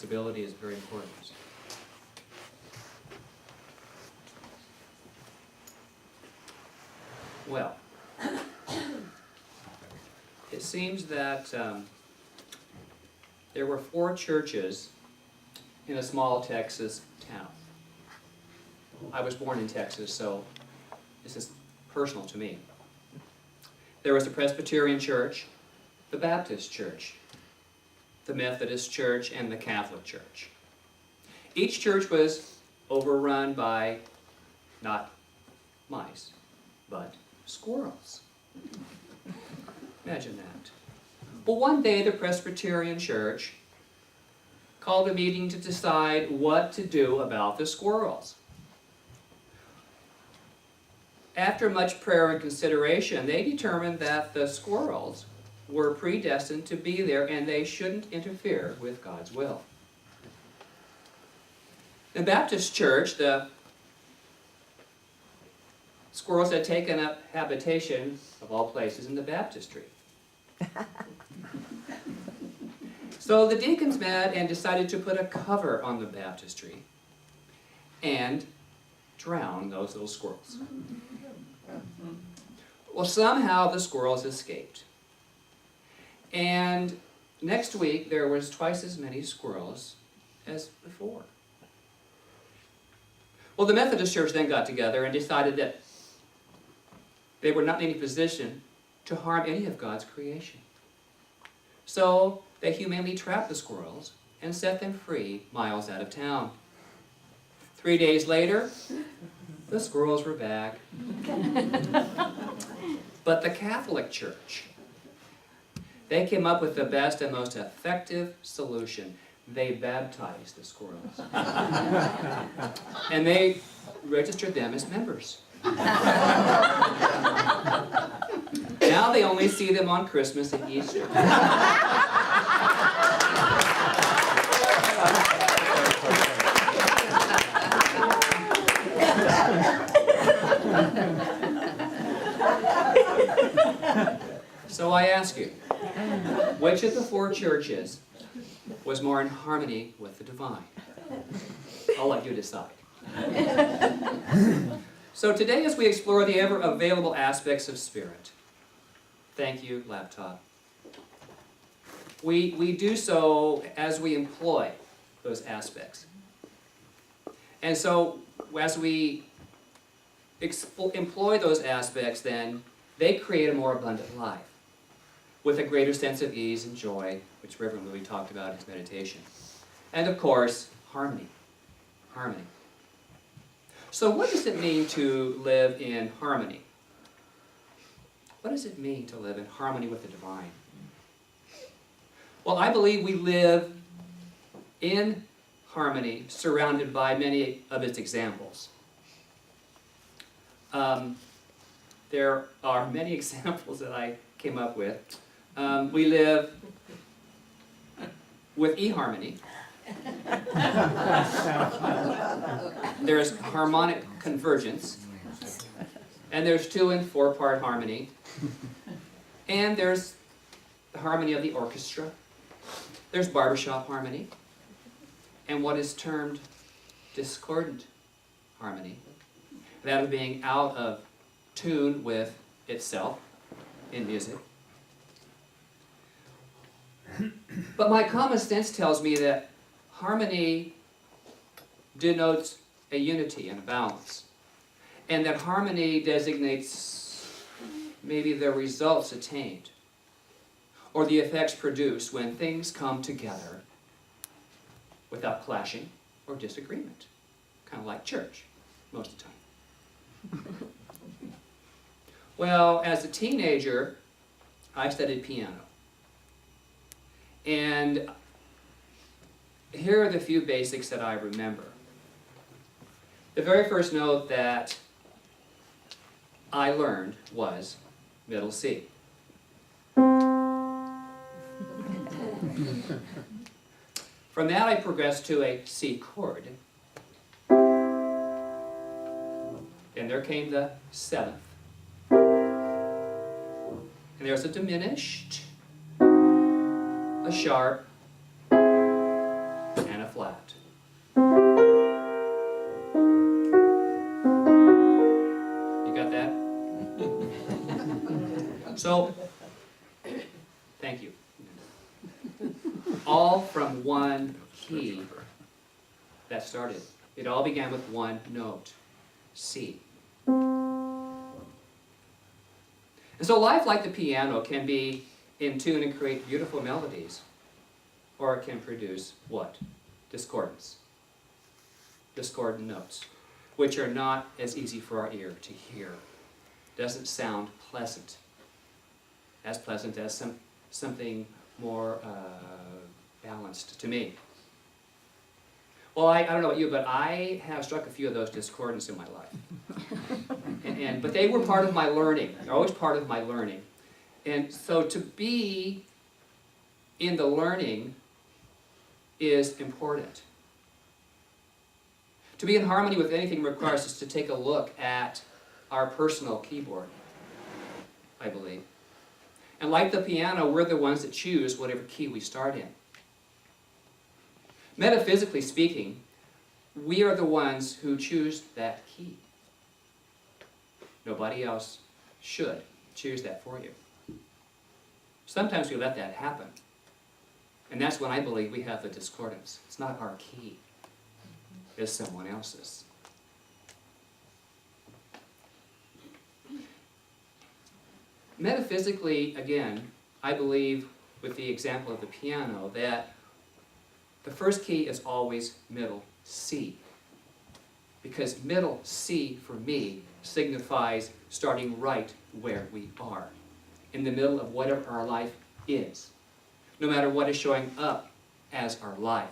flexibility is very important. Well, it seems that there were 4 churches in a small Texas town. I was born in Texas, so this is personal to me. There was the Presbyterian Church, the Baptist Church, the Methodist Church, and the Catholic Church. Each church was overrun by not mice, but squirrels. Imagine that. Well, one day the Presbyterian Church called a meeting to decide what to do about the squirrels. After much prayer and consideration, they determined that the squirrels were predestined to be there and they shouldn't interfere with God's will. In the Baptist Church, the squirrels had taken up habitation, of all places, in the baptistry. So the deacons met and decided to put a cover on the baptistry and drown those little squirrels. Well, somehow the squirrels escaped. And next week there was twice as many squirrels as before. Well, the Methodist Church then got together and decided that they were not in any position to harm any of God's creation. So they humanely trapped the squirrels and set them free miles out of town. 3 days later, the squirrels were back. But the Catholic Church, they came up with the best and most effective solution. They baptized the squirrels. And they registered them as members. Now they only see them on Christmas and Easter. So I ask you, which of the 4 churches was more in harmony with the divine? I'll let you decide. So today, as we explore the ever-available aspects of spirit, thank you, laptop, we do so as we employ those aspects. And so as we employ those aspects, then they create a more abundant life with a greater sense of ease and joy, which Reverend Louis talked about in his meditation. And of course, harmony. Harmony. So what does it mean to live in harmony? What does it mean to live in harmony with the divine? Well, I believe we live in harmony, surrounded by many of its examples. There are many examples that I came up with. We live with eHarmony. There's harmonic convergence, and there's 2- and 4-part harmony, and there's the harmony of the orchestra. There's barbershop harmony, and what is termed discordant harmony, that of being out of tune with itself in music. But my common sense tells me that harmony denotes a unity and a balance, and that harmony designates maybe the results attained or the effects produced when things come together without clashing or disagreement, kind of like church most of the time. Well, as a teenager, I studied piano. And here are the few basics that I remember. The very first note that I learned was middle C. From that I progressed to a C chord. And there came the 7th. And there's a diminished, a sharp, and So, thank you. All from one key that started. It all began with one note, C. And so life, like the piano, can be in tune and create beautiful melodies, or it can produce what? Discordance. Discordant notes, which are not as easy for our ear to hear. Doesn't sound pleasant. As pleasant as something more balanced to me. Well, I don't know about you, but I have struck a few of those discordants in my life. But they were part of my learning. They're always part of my learning. And so to be in the learning is important. To be in harmony with anything requires us to take a look at our personal keyboard, I believe. And like the piano, we're the ones that choose whatever key we start in. Metaphysically speaking, we are the ones who choose that key. Nobody else should choose that for you. Sometimes we let that happen. And that's when I believe we have the discordance. It's not our key. It's someone else's. Metaphysically, again, I believe, with the example of the piano, that the first key is always middle C. Because middle C, for me, signifies starting right where we are, in the middle of whatever our life is, no matter what is showing up as our life.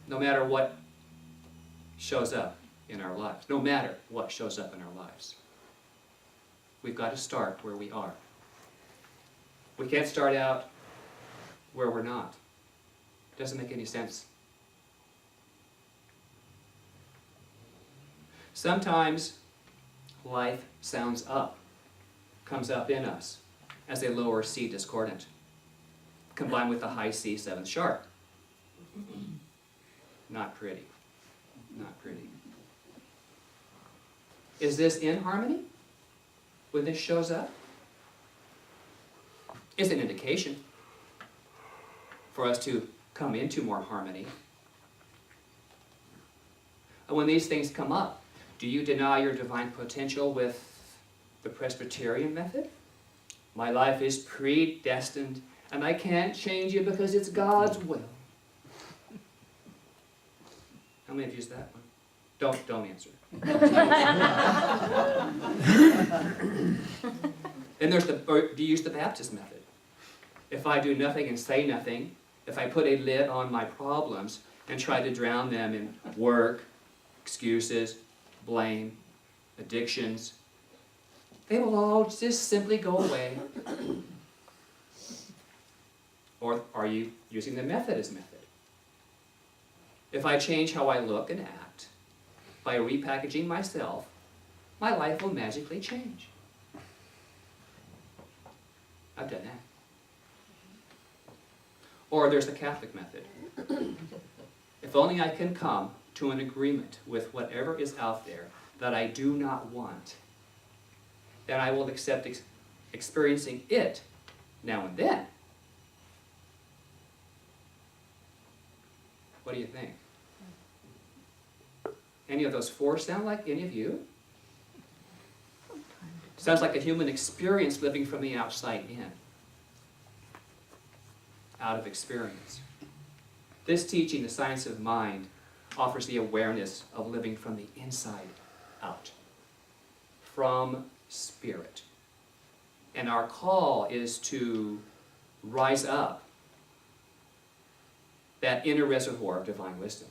No matter what shows up in our lives, no matter what shows up in our lives, we've got to start where we are. We can't start out where we're not. It doesn't make any sense. Sometimes life sounds up, comes up in us as a lower C discordant, combined with a high C 7th sharp. Not pretty. Not pretty. Is this in harmony when this shows up? It's an indication for us to come into more harmony. And when these things come up, do you deny your divine potential with the Presbyterian method? My life is predestined, and I can't change it because it's God's will. How many have used that one? Don't answer. Then do you use the Baptist method? If I do nothing and say nothing, if I put a lid on my problems and try to drown them in work, excuses, blame, addictions, they will all just simply go away. Or are you using the Methodist method? If I change how I look and act by repackaging myself, my life will magically change. I've done that. Or there's the Catholic method. If only I can come to an agreement with whatever is out there that I do not want, then I will accept experiencing it now and then. What do you think? Any of those four sound like any of you? Sounds like a human experience living from the outside in. Out of experience. This teaching, the science of mind, offers the awareness of living from the inside out. From spirit. And our call is to rise up that inner reservoir of divine wisdom.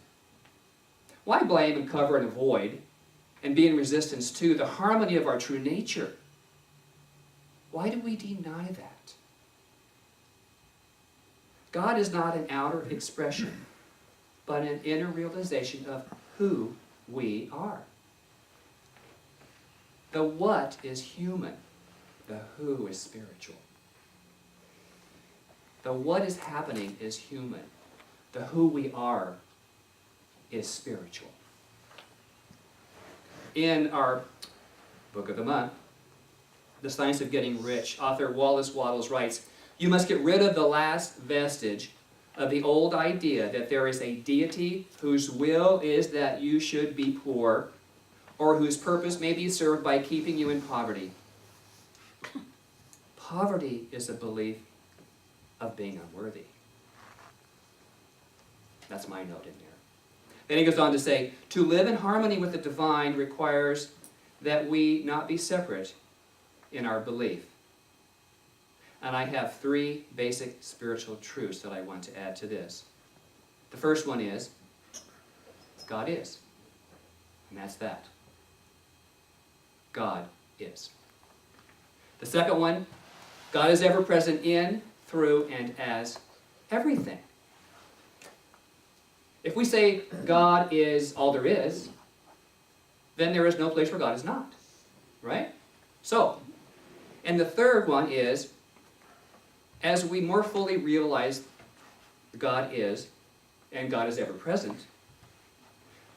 Why blame and cover and avoid and be in resistance to the harmony of our true nature? Why do we deny that? God is not an outer expression, but an inner realization of who we are. The what is human, the who is spiritual. The what is happening is human. The who we are is spiritual. In our book of the month, The Science of Getting Rich, author Wallace Wattles writes, "You must get rid of the last vestige of the old idea that there is a deity whose will is that you should be poor, or whose purpose may be served by keeping you in poverty. Poverty is a belief of being unworthy." That's my note in there. Then he goes on to say, "To live in harmony with the divine requires that we not be separate in our belief." And I have 3 basic spiritual truths that I want to add to this. The first one is, God is. And that's that. God is. The second one, God is ever present in, through, and as everything. If we say God is all there is, then there is no place where God is not. Right? So, and the third one is, as we more fully realize God is, and God is ever present,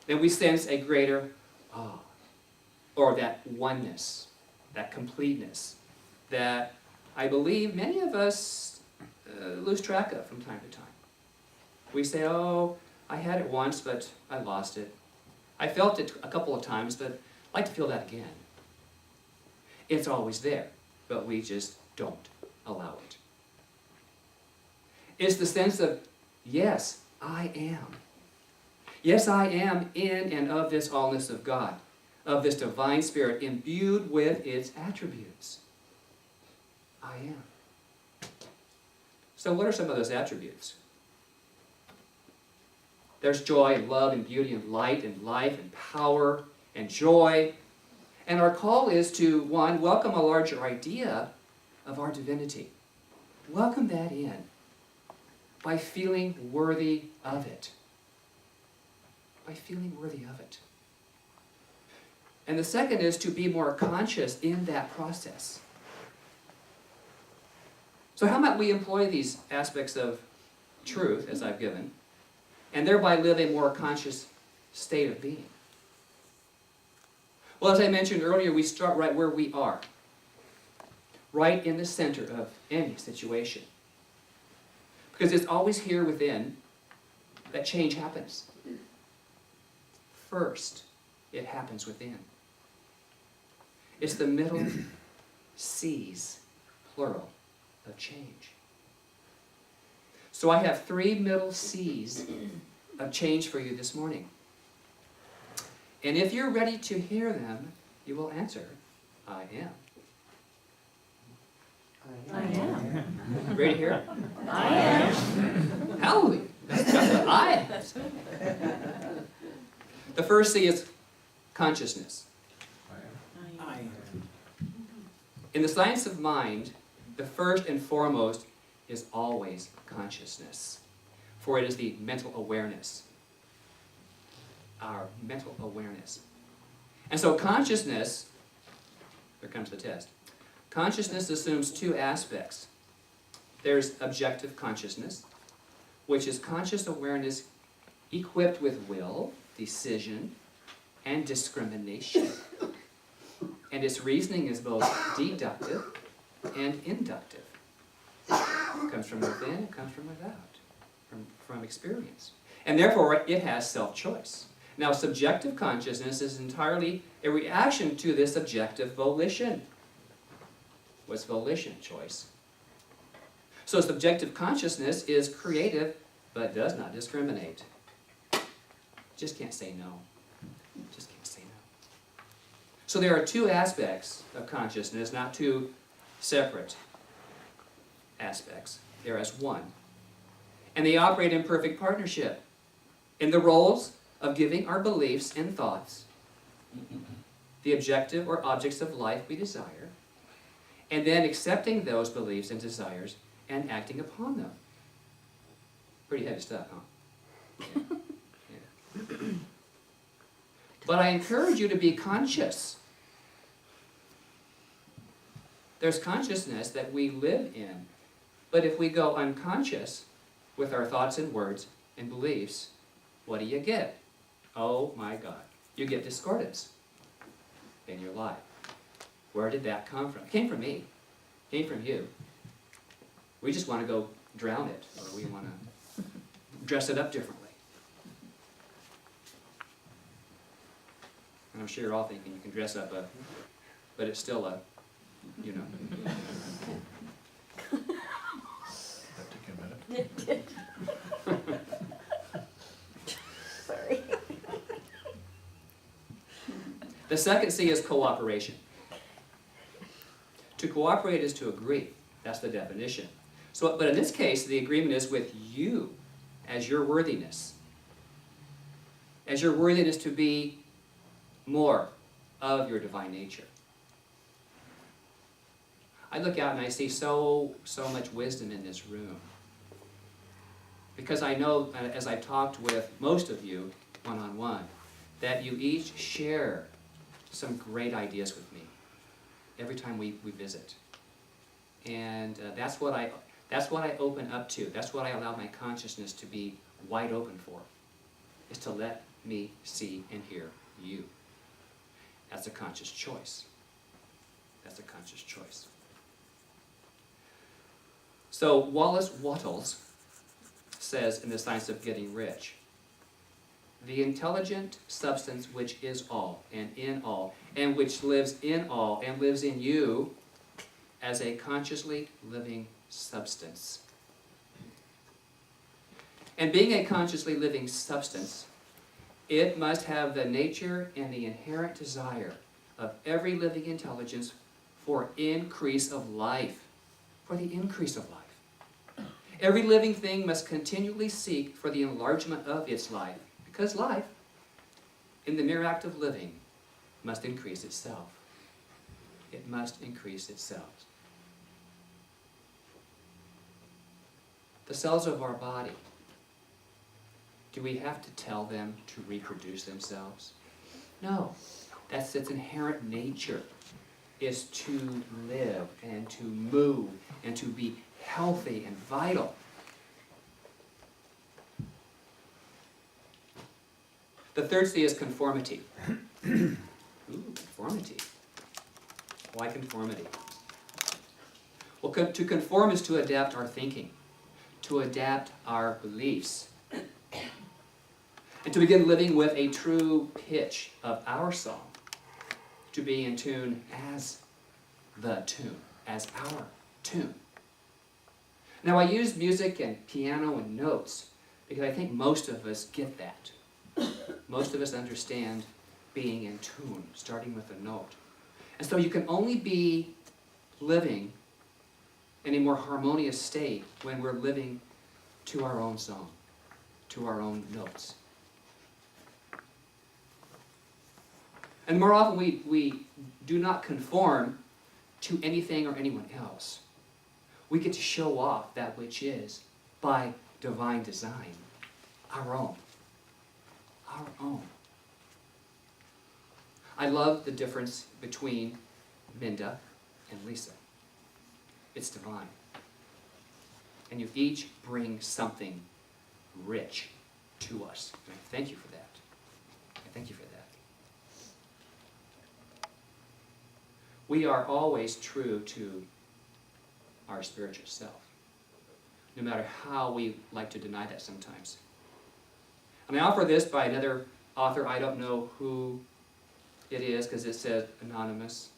then we sense a greater awe, or that oneness, that completeness, that I believe many of us lose track of from time to time. We say, oh, I had it once, but I lost it. I felt it a couple of times, but I'd like to feel that again. It's always there, but we just don't allow it. It's the sense of, yes, I am. Yes, I am in and of this allness of God, of this divine spirit imbued with its attributes. I am. So what are some of those attributes? There's joy and love and beauty and light and life and power and joy. And our call is to, 1, welcome a larger idea of our divinity. Welcome that in by feeling worthy of it. By feeling worthy of it. And the second is to be more conscious in that process. So how might we employ these aspects of truth, as I've given, and thereby live a more conscious state of being? Well, as I mentioned earlier, we start right where we are. Right in the center of any situation. Because it's always here within that change happens. First, it happens within. It's the middle C's, plural, of change. So I have 3 middle C's of change for you this morning. And if you're ready to hear them, you will answer, I am. I am. Ready to hear it? I am. Hallelujah. That's what I am. The first C is consciousness. I am. In the science of mind, the first and foremost is always consciousness. For it is the mental awareness. Our mental awareness. And so consciousness, here comes the test. Consciousness assumes 2 aspects. There's objective consciousness, which is conscious awareness equipped with will, decision, and discrimination. And its reasoning is both deductive and inductive. It comes from within, it comes from without, from experience. And therefore, it has self-choice. Now, subjective consciousness is entirely a reaction to this objective volition. What's volition? Choice. So subjective consciousness is creative, but does not discriminate. Just can't say no. Just can't say no. So there are 2 aspects of consciousness, not 2 separate aspects. They're as one. And they operate in perfect partnership in the roles of giving our beliefs and thoughts the objective or objects of life we desire, and then accepting those beliefs and desires and acting upon them. Pretty heavy stuff, huh? Yeah. Yeah. But I encourage you to be conscious. There's consciousness that we live in, but if we go unconscious with our thoughts and words and beliefs, what do you get? Oh my God. You get discordance in your life. Where did that come from? It came from me. It came from you. We just want to go drown it, or we want to dress it up differently. And I'm sure you're all thinking you can dress up but it's still a, you know. That took a minute. Sorry. The second C is cooperation. To cooperate is to agree. That's the definition. So, but in this case, the agreement is with you as your worthiness. As your worthiness to be more of your divine nature. I look out and I see so much wisdom in this room. Because I know, as I've talked with most of you one-on-one, that you each share some great ideas with me every time we visit. And that's what I open up to. That's what I allow my consciousness to be wide open for, is to let me see and hear you. That's a conscious choice. That's a conscious choice. So Wallace Wattles says in The Science of Getting Rich, the intelligent substance which is all and in all, and which lives in all and lives in you as a consciously living substance. And being a consciously living substance, it must have the nature and the inherent desire of every living intelligence for increase of life, for the increase of life. Every living thing must continually seek for the enlargement of its life, because life, in the mere act of living, must increase itself. It must increase itself. The cells of our body, do we have to tell them to reproduce themselves? No. That's its inherent nature, is to live and to move and to be healthy and vital. The third C is conformity. Ooh, conformity. Why conformity? Well, to conform is to adapt our thinking, to adapt our beliefs, and to begin living with a true pitch of our song, to be in tune as the tune, as our tune. Now, I use music and piano and notes because I think most of us get that. Most of us understand being in tune, starting with a note. And so you can only be living in a more harmonious state when we're living to our own song, to our own notes. And more often we do not conform to anything or anyone else. We get to show off that which is, by divine design, our own. Our own. I love the difference between Minda and Lisa. It's divine. And you each bring something rich to us. And I thank you for that. I thank you for that. We are always true to our spiritual self, no matter how we like to deny that sometimes. And I offer this by another author. I don't know who it is because it says anonymous.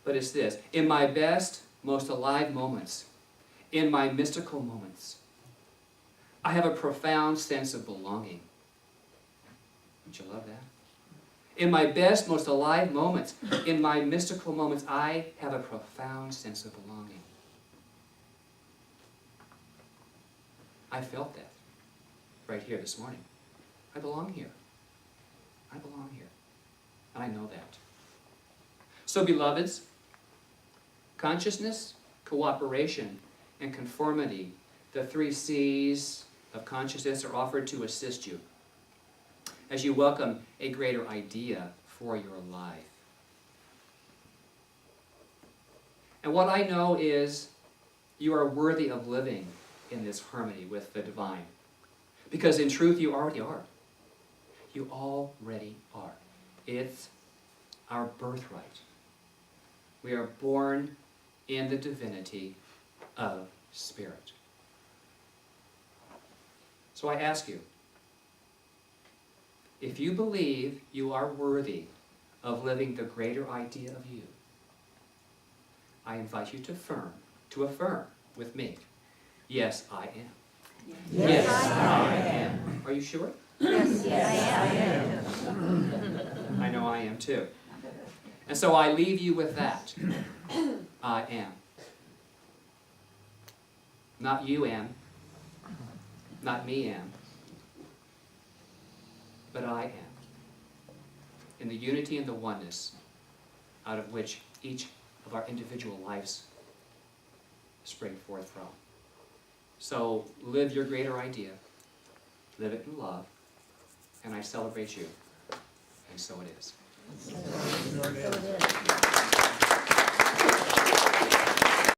But it's this: in my best, most alive moments, in my mystical moments, I have a profound sense of belonging. Don't you love that? In my best, most alive moments, in my mystical moments, I have a profound sense of belonging. I felt that right here this morning. I belong here. I belong here. And I know that. So, beloveds, consciousness, cooperation, and conformity, the 3 C's of consciousness, are offered to assist you as you welcome a greater idea for your life. And what I know is you are worthy of living in this harmony with the divine. Because in truth, you already are. You already are. It's our birthright. We are born in the divinity of Spirit. So I ask you, if you believe you are worthy of living the greater idea of you, I invite you to affirm with me, yes, I am. Yes, I am. Are you sure? Yes, I know I am too. And so I leave you with that. I am. Not you am. Not me am. But I am. In the unity and the oneness out of which each of our individual lives spring forth from. So live your greater idea. Live it in love. And I celebrate you. And so it is. So it is.